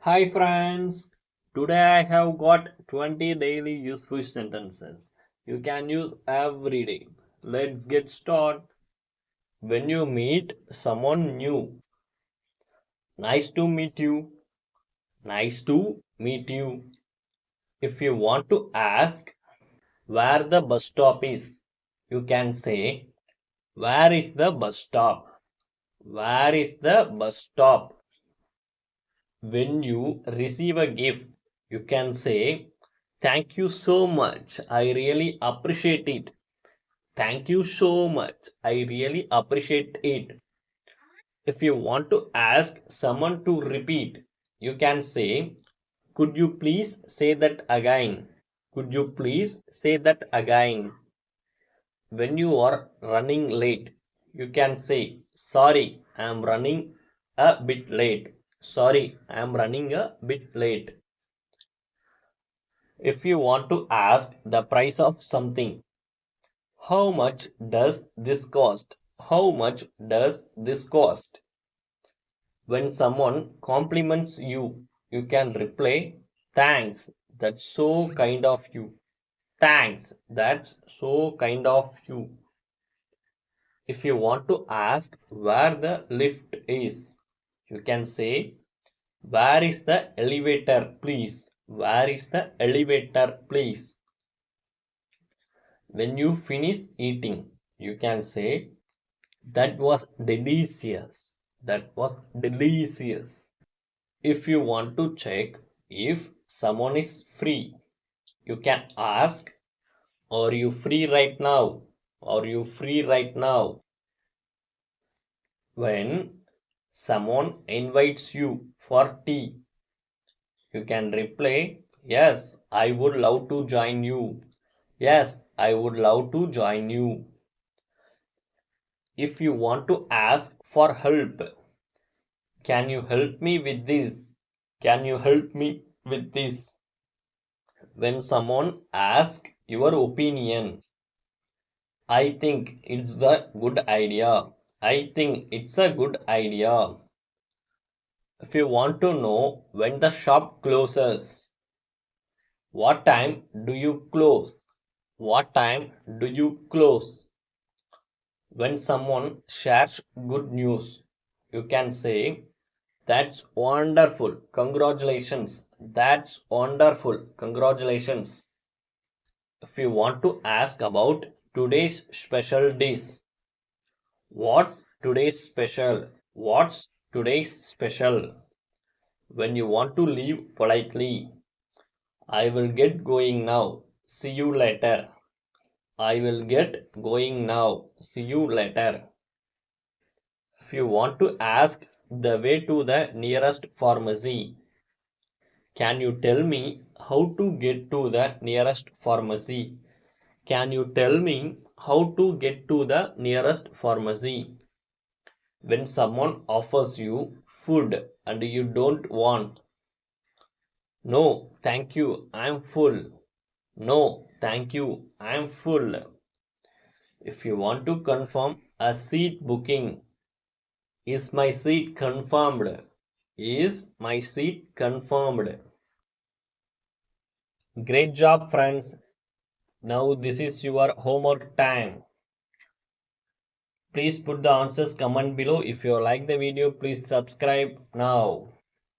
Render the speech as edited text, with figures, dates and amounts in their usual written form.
Hi friends, today I have got 20 daily useful sentences you can use every day. Let's get started. When you meet someone new, nice to meet you, nice to meet you. If you want to ask where the bus stop is, you can say, where is the bus stop? Where is the bus stop? When you receive a gift, you can say, thank you so much. I really appreciate it. Thank you so much. I really appreciate it. If you want to ask someone to repeat, you can say, could you please say that again? Could you please say that again? When you are running late, you can say, sorry, I am running a bit late. Sorry, I am running a bit late. If you want to ask the price of something, how much does this cost? How much does this cost? When someone compliments you, you can reply, thanks, that's so kind of you. Thanks, that's so kind of you. If you want to ask where the lift is, you can say, where is the elevator, please? Where is the elevator, please? When you finish eating, you can say, that was delicious. That was delicious. If you want to check if someone is free, you can ask, are you free right now? Are you free right now? When someone invites you for tea, you can reply, yes, I would love to join you. Yes, I would love to join you. If you want to ask for help, can you help me with this? Can you help me with this? When someone asks your opinion, I think it's a good idea. I think it's a good idea. If you want to know when the shop closes, what time do you close? What time do you close? When someone shares good news, you can say, that's wonderful. Congratulations. That's wonderful. Congratulations. If you want to ask about today's special dish, what's today's special? What's today's special? When you want to leave politely, I will get going now. See you later. I will get going now. See you later. If you want to ask the way to the nearest pharmacy, can you tell me how to get to the nearest pharmacy? Can you tell me how to get to the nearest pharmacy? When someone offers you food and you don't want, no, thank you, I'm full. No, thank you, I'm full. If you want to confirm a seat booking, is my seat confirmed? Is my seat confirmed? Great job, friends. Now this is your homework time. Please put the answers comment below. If you like the video, please subscribe now.